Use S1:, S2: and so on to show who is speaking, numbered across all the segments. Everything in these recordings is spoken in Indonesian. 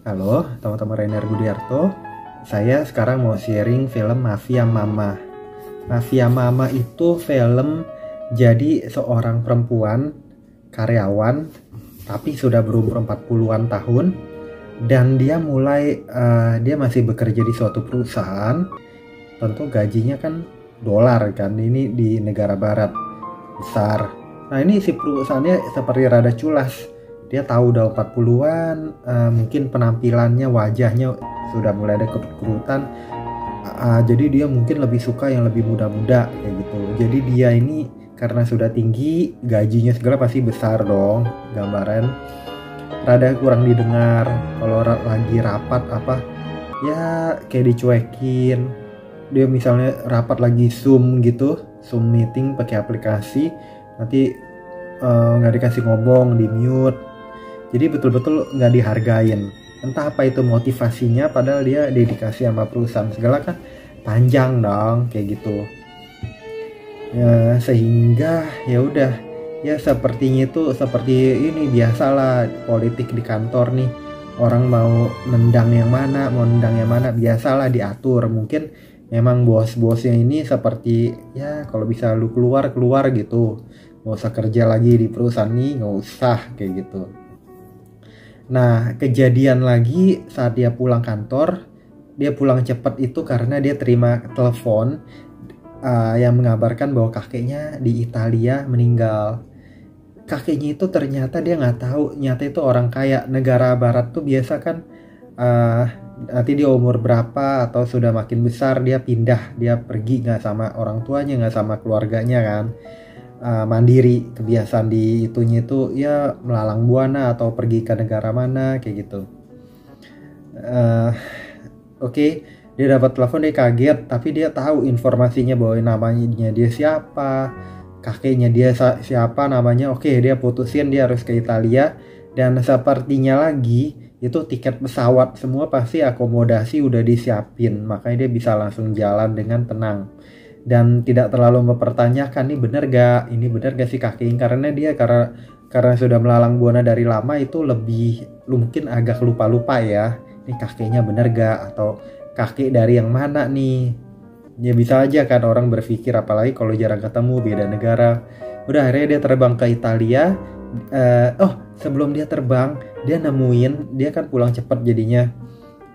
S1: Halo, teman-teman Rainer Budiarto. Saya sekarang mau sharing film Mafia Mama. Mafia Mama itu film jadi seorang perempuan karyawan tapi sudah berumur 40-an tahun dan dia masih bekerja di suatu perusahaan. Tentu gajinya kan dolar kan, ini di negara barat besar. Nah, ini si perusahaannya seperti rada culas. Dia tahu udah 40-an, mungkin penampilannya, wajahnya sudah mulai ada kerut-kerutan. Jadi dia mungkin lebih suka yang lebih muda-muda kayak gitu. Jadi dia ini karena sudah tinggi, gajinya segala pasti besar dong. Gambaran rada kurang didengar kalau lagi rapat apa ya, kayak dicuekin. Dia misalnya rapat lagi Zoom gitu, Zoom meeting pakai aplikasi, nanti nggak dikasih ngomong, di mute. Jadi betul-betul nggak dihargain. Entah apa itu motivasinya, padahal dia dedikasi sama perusahaan segala kan panjang dong kayak gitu. Ya, sehingga ya udah, ya sepertinya itu seperti ini biasalah politik di kantor nih. Orang mau nendang yang mana, biasalah diatur. Mungkin memang bos-bosnya ini seperti ya kalau bisa lu keluar gitu. Nggak usah kerja lagi di perusahaan nih, nggak usah kayak gitu. Nah, kejadian lagi saat dia pulang kantor, dia pulang cepat itu karena dia terima telepon yang mengabarkan bahwa kakeknya di Italia meninggal. Kakeknya itu ternyata dia nggak tahu, nyata itu orang kaya. Negara barat tuh biasa kan nanti dia umur berapa atau sudah makin besar dia pindah, dia pergi nggak sama orang tuanya, nggak sama keluarganya kan. Mandiri, kebiasaan di itunya itu ya melalang buana atau pergi ke negara mana kayak gitu. Oke, dia dapat telepon, dia kaget, tapi dia tahu informasinya bahwa namanya dia siapa, kakeknya dia siapa namanya. Oke, dia putusin dia harus ke Italia, dan sepertinya lagi itu tiket pesawat semua pasti akomodasi udah disiapin, makanya dia bisa langsung jalan dengan tenang dan tidak terlalu mempertanyakan ini benar gak sih kakeknya, karena sudah melalang buana dari lama itu lebih mungkin agak lupa ya, ini kakeknya benar gak atau kakek dari yang mana nih. Ya bisa aja kan orang berpikir, apalagi kalau jarang ketemu, beda negara. Udah akhirnya dia terbang ke Italia. Sebelum dia terbang dia nemuin, dia kan pulang cepat jadinya,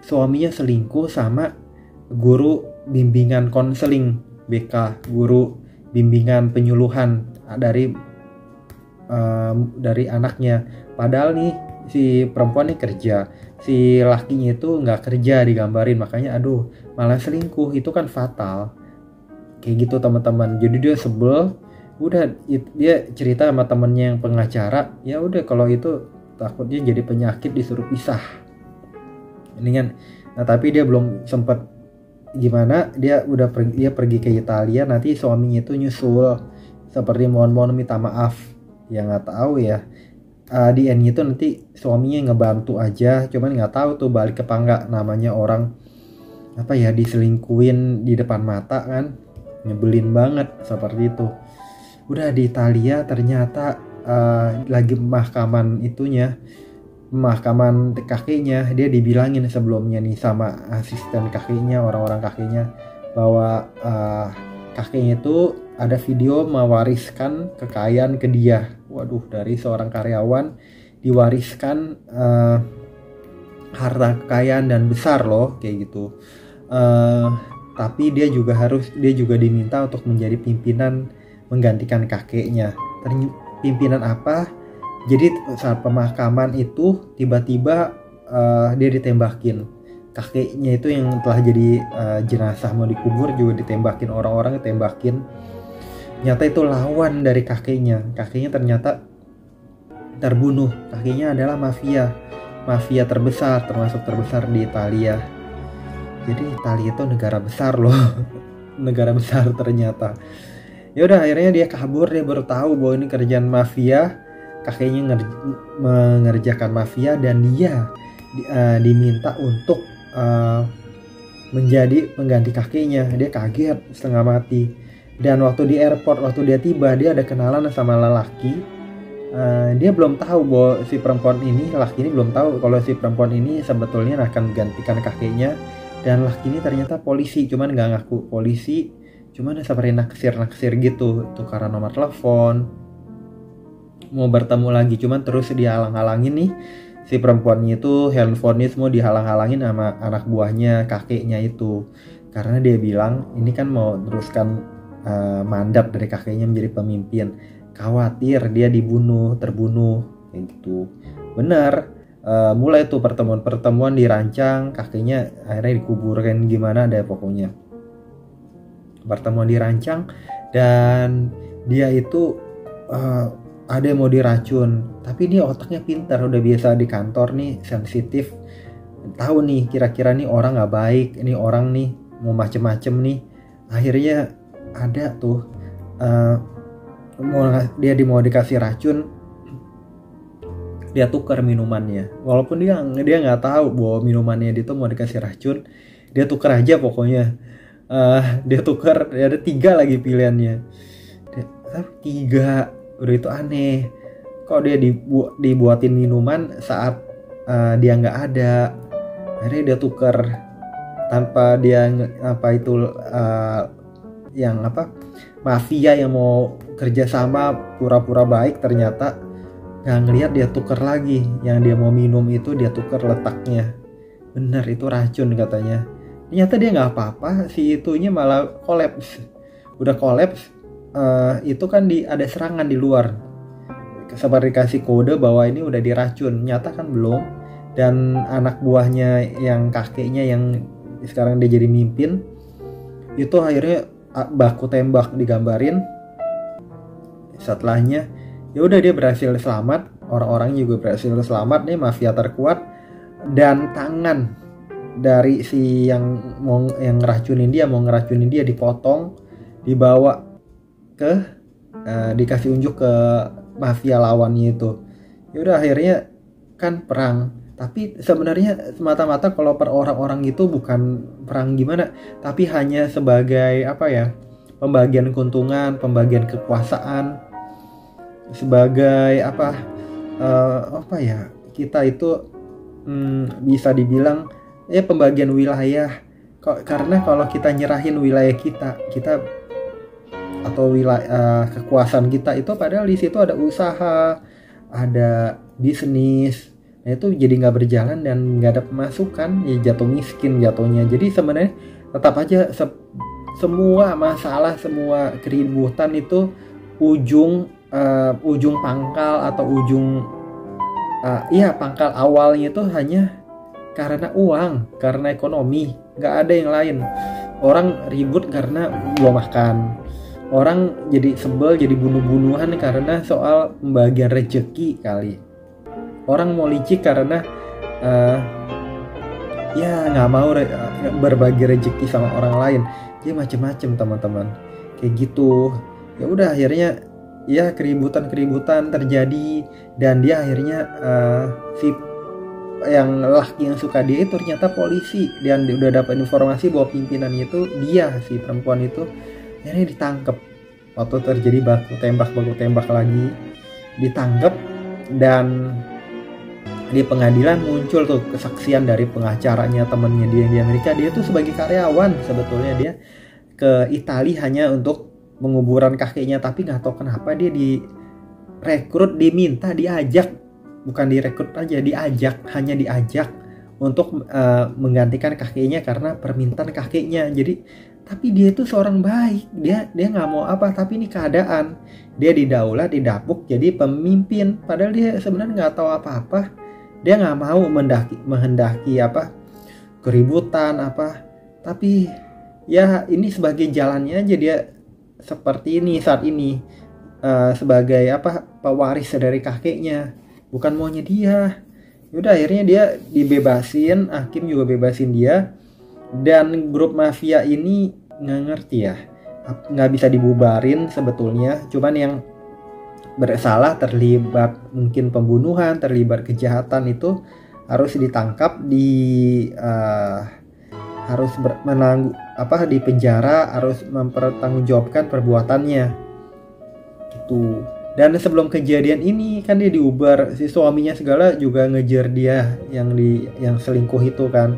S1: suaminya selingkuh sama guru bimbingan konseling BK, guru bimbingan penyuluhan dari anaknya. Padahal nih si perempuan nih kerja, si lakinya itu nggak kerja digambarin, makanya malah selingkuh. Itu kan fatal kayak gitu teman-teman. Jadi dia sebel, udah dia cerita sama temennya yang pengacara, ya udah kalau itu takutnya jadi penyakit disuruh pisah ini kan. Nah tapi dia belum sempat gimana, dia pergi ke Italia, nanti suaminya itu nyusul seperti mohon minta maaf ya, nggak tahu ya. Di endnya itu nanti suaminya ngebantu aja, cuman nggak tahu tuh balik ke enggak, namanya orang apa ya, diselingkuin di depan mata kan, nyebelin banget seperti itu. Udah di Italia ternyata lagi mahkaman kakeknya, dia dibilangin sebelumnya nih sama asisten kakeknya, orang-orang kakeknya, bahwa kakeknya itu ada video mewariskan kekayaan ke dia. Waduh, dari seorang karyawan diwariskan harta kekayaan dan besar loh kayak gitu. Tapi dia juga diminta untuk menjadi pimpinan menggantikan kakeknya. Pimpinan apa? Jadi saat pemakaman itu tiba-tiba dia ditembakin. Kakeknya itu yang telah jadi jenazah mau dikubur juga ditembakin, orang-orang ditembakin. Nyata itu lawan dari kakeknya. Kakeknya ternyata terbunuh. Kakeknya adalah mafia terbesar, termasuk terbesar di Italia. Jadi Italia itu negara besar loh. Negara besar ternyata. Ya udah akhirnya dia kabur, dia baru tahu bahwa ini kerjaan mafia. Kakeknya mengerjakan mafia dan dia diminta untuk menjadi pengganti kakeknya. Dia kaget setengah mati. Dan waktu di airport, waktu dia tiba, dia ada kenalan sama lelaki dia belum tahu bahwa si perempuan ini, laki ini belum tahu kalau si perempuan ini sebetulnya akan menggantikan kakeknya, dan laki ini ternyata polisi, cuman nggak ngaku polisi, cuman seperti naksir gitu, tukaran nomor telepon, mau bertemu lagi, cuman terus dihalang-halangin nih si perempuannya itu, handphonenya semua dihalang-halangin sama anak buahnya kakeknya itu, karena dia bilang ini kan mau teruskan mandat dari kakeknya menjadi pemimpin, khawatir dia terbunuh kayak gitu. Benar, mulai tuh pertemuan dirancang, kakeknya akhirnya dikuburkan gimana deh pokoknya. Pertemuan dirancang dan dia itu ada yang mau diracun, tapi dia otaknya pintar, udah biasa di kantor nih, sensitif, tahu nih kira-kira nih orang nggak baik, ini orang nih mau macem-macem nih. Akhirnya ada tuh dia mau dikasih racun, dia tukar minumannya, walaupun dia nggak tahu bahwa minumannya dia tuh mau dikasih racun, dia tukar aja pokoknya. Dia tukar, ada 3 lagi pilihannya, 3, udah itu aneh, kok dia dibuatin minuman saat dia nggak ada. Akhirnya dia tukar tanpa dia yang mafia yang mau kerjasama pura-pura baik, ternyata nggak ngeliat, dia tukar lagi yang dia mau minum itu, dia tukar letaknya, bener itu racun katanya. Ternyata dia nggak apa-apa, si itunya malah kolaps. Udah kolaps, itu kan ada serangan di luar, seperti kasih kode bahwa ini udah diracun, nyata kan belum. Dan anak buahnya yang kakeknya yang sekarang dia jadi mimpin itu akhirnya baku tembak digambarin. Setelahnya ya udah dia berhasil selamat, orang-orang juga berhasil selamat nih, mafia terkuat, dan tangan dari si yang ngeracunin dia dipotong, dibawa ke dikasih unjuk ke mafia lawannya itu. Ya udah akhirnya kan perang, tapi sebenarnya semata-mata kalau per orang-orang itu bukan perang gimana, tapi hanya sebagai pembagian keuntungan, pembagian kekuasaan, sebagai kita itu bisa dibilang pembagian wilayah. Karena kalau kita nyerahin wilayah kita atau wilayah kekuasaan kita itu, padahal di situ ada usaha, ada bisnis, nah itu jadi nggak berjalan dan nggak ada pemasukan, ya jatuh miskin jatuhnya. Jadi sebenarnya tetap aja semua masalah, semua keributan itu ujung pangkal atau pangkal awalnya itu hanya karena uang, karena ekonomi, nggak ada yang lain. Orang ribut karena belum makan, orang jadi sebel, jadi bunuh-bunuhan karena soal pembagian rezeki kali. Orang mau licik karena nggak mau berbagi rezeki sama orang lain. Ya macem-macem teman-teman, kayak gitu. Ya udah akhirnya ya keributan terjadi, dan dia akhirnya si yang laki yang suka dia itu ternyata polisi, dan dia udah dapat informasi bahwa pimpinannya itu dia, si perempuan itu. Akhirnya ditangkap waktu terjadi baku tembak lagi, ditangkap. Dan di pengadilan muncul tuh kesaksian dari pengacaranya, temennya dia yang di Amerika. Dia tuh sebagai karyawan, sebetulnya dia ke Italia hanya untuk penguburan kakeknya, tapi nggak tahu kenapa dia direkrut, diajak, bukan direkrut aja, hanya diajak untuk menggantikan kakeknya karena permintaan kakeknya. Tapi dia itu seorang baik, dia nggak mau tapi ini keadaan, dia didaulat, didapuk jadi pemimpin, padahal dia sebenarnya nggak tahu apa-apa. Dia nggak mau menghendaki keributan tapi ya ini sebagai jalannya aja, dia seperti ini saat ini, sebagai pewaris dari kakeknya, bukan maunya dia. Yaudah akhirnya dia dibebasin, hakim juga bebasin dia, dan grup mafia ini nggak ngerti ya, nggak bisa dibubarin sebetulnya, cuman yang bersalah, terlibat mungkin pembunuhan, terlibat kejahatan itu harus ditangkap, harus di penjara, harus mempertanggungjawabkan perbuatannya gitu. Dan sebelum kejadian ini kan dia diuber, si suaminya segala juga ngejar dia yang selingkuh itu kan.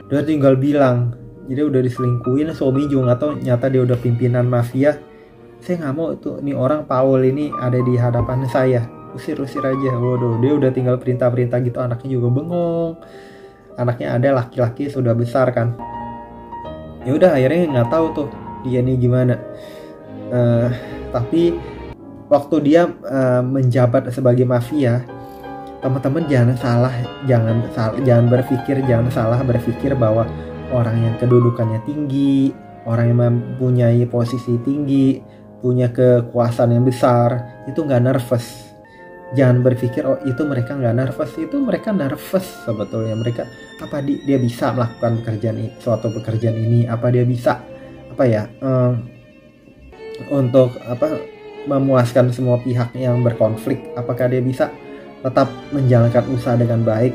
S1: Dia tinggal bilang, jadi udah diselingkuhin, suami juga nggak tahu nyata dia udah pimpinan mafia. Saya nggak mau tuh nih orang Paul ini ada di hadapan saya, usir aja. Waduh, dia udah tinggal perintah gitu, anaknya juga bengong. Anaknya ada laki-laki sudah besar kan. Ya udah akhirnya nggak tahu tuh dia nih gimana. Tapi waktu dia menjabat sebagai mafia, teman-teman jangan salah berpikir bahwa orang yang kedudukannya tinggi, orang yang mempunyai posisi tinggi, punya kekuasaan yang besar itu nggak nervous. Jangan berpikir oh itu mereka nggak nervous, itu mereka nervous sebetulnya. Mereka apa dia bisa melakukan suatu pekerjaan ini, apa dia bisa untuk memuaskan semua pihak yang berkonflik, apakah dia bisa tetap menjalankan usaha dengan baik,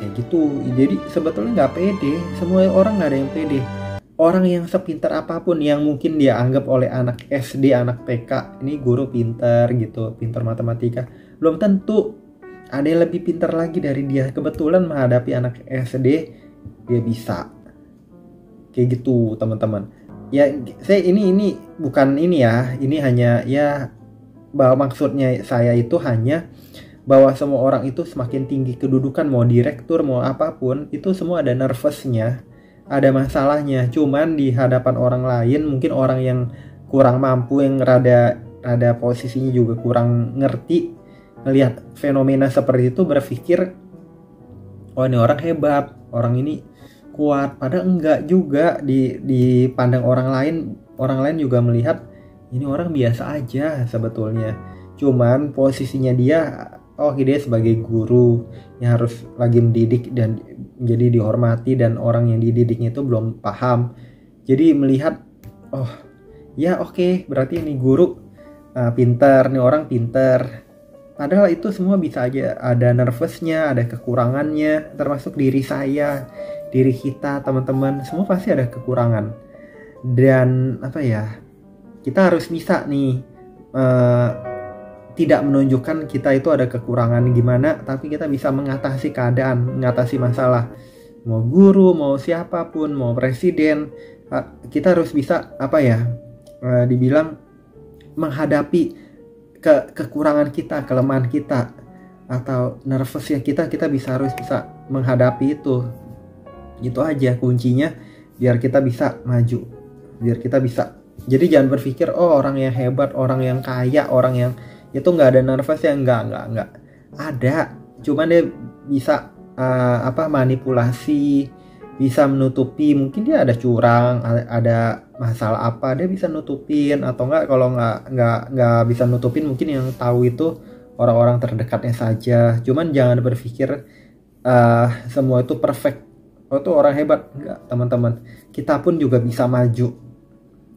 S1: kayak gitu. Jadi sebetulnya nggak pede, semua orang nggak ada yang pede. Orang yang sepintar apapun yang mungkin dia anggap oleh anak SD, anak TK, ini guru pintar gitu, pintar matematika, belum tentu ada yang lebih pintar lagi dari dia. Kebetulan menghadapi anak SD dia bisa, kayak gitu teman-teman. Ya saya ini bukan ini ya, ini hanya ya bahwa maksudnya saya itu hanya bahwa semua orang itu semakin tinggi kedudukan, mau direktur mau apapun, itu semua ada nervousnya, ada masalahnya. Cuman di hadapan orang lain, mungkin orang yang kurang mampu, yang rada posisinya juga kurang ngerti, ngelihat fenomena seperti itu berpikir oh ini orang hebat, orang ini kuat. Padahal enggak juga, di pandang orang lain juga melihat ini orang biasa aja sebetulnya. Cuman posisinya dia sebagai guru yang harus lagi mendidik dan menjadi dihormati, dan orang yang dididiknya itu belum paham. Jadi melihat berarti ini guru pintar, nih orang pintar. Padahal itu semua bisa aja ada nervousnya, ada kekurangannya, termasuk diri saya, diri kita, teman-teman, semua pasti ada kekurangan. Dan kita harus bisa nih tidak menunjukkan kita itu ada kekurangan gimana, tapi kita bisa mengatasi keadaan, mengatasi masalah. Mau guru, mau siapapun, mau presiden, kita harus bisa dibilang menghadapi kekurangan kita, kelemahan kita, atau nervousnya kita harus bisa menghadapi itu. Itu aja kuncinya biar kita bisa maju, biar kita bisa. Jadi jangan berpikir orang yang hebat, orang yang kaya, orang yang itu nggak ada nervousnya. Enggak ada, cuman dia bisa manipulasi, bisa menutupi. Mungkin dia ada curang, ada masalah apa, dia bisa nutupin. Atau enggak, kalau nggak bisa nutupin, mungkin yang tahu itu orang-orang terdekatnya saja. Cuman jangan berpikir semua itu perfect, itu orang hebat. Enggak, teman-teman, kita pun juga bisa maju,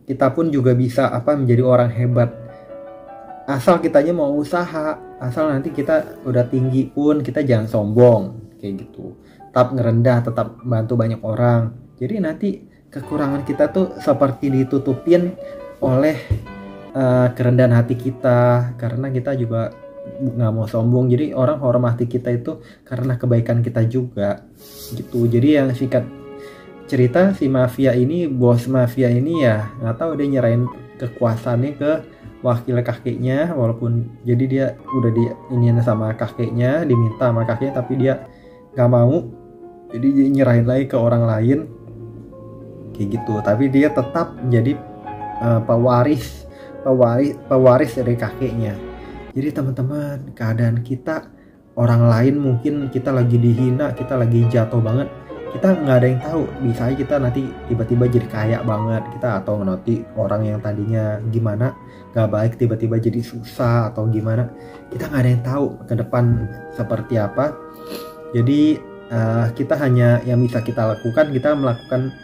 S1: kita pun juga bisa menjadi orang hebat. Asal kitanya mau usaha, asal nanti kita udah tinggi pun kita jangan sombong kayak gitu. Tetap ngerendah, tetap bantu banyak orang. Jadi nanti kekurangan kita tuh seperti ditutupin oleh kerendahan hati kita, karena kita juga nggak mau sombong. Jadi orang hormati kita itu karena kebaikan kita juga gitu. Jadi yang singkat cerita, si mafia ini, bos mafia ini ya nggak tahu, dia nyerahin kekuasaannya ke wakil kakeknya, walaupun jadi dia udah diiniin sama kakeknya, diminta sama kakeknya, tapi dia nggak mau, jadi dia nyerahin lagi ke orang lain kayak gitu. Tapi dia tetap menjadi pewaris dari kakeknya. Jadi teman-teman, keadaan kita, orang lain mungkin kita lagi dihina, kita lagi jatuh banget, kita nggak ada yang tahu, bisa aja kita nanti tiba-tiba jadi kaya banget kita, atau nanti orang yang tadinya gimana nggak baik tiba-tiba jadi susah atau gimana, kita nggak ada yang tahu ke depan seperti apa. Jadi kita hanya yang bisa kita lakukan, kita melakukan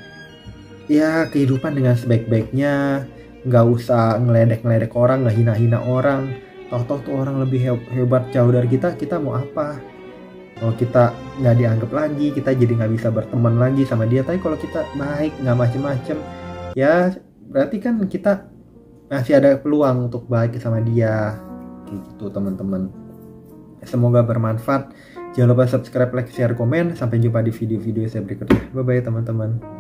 S1: ya kehidupan dengan sebaik-baiknya, nggak usah ngeledek orang, nggak hina orang. Toh tuh orang lebih hebat jauh dari kita mau apa? Kalau kita nggak dianggap lagi, kita jadi nggak bisa berteman lagi sama dia. Tapi kalau kita baik, nggak macem-macem, ya berarti kan kita masih ada peluang untuk baik sama dia kayak gitu teman-teman. Semoga bermanfaat. Jangan lupa subscribe, like, share, komen. Sampai jumpa di video-video saya berikutnya. Bye bye teman-teman.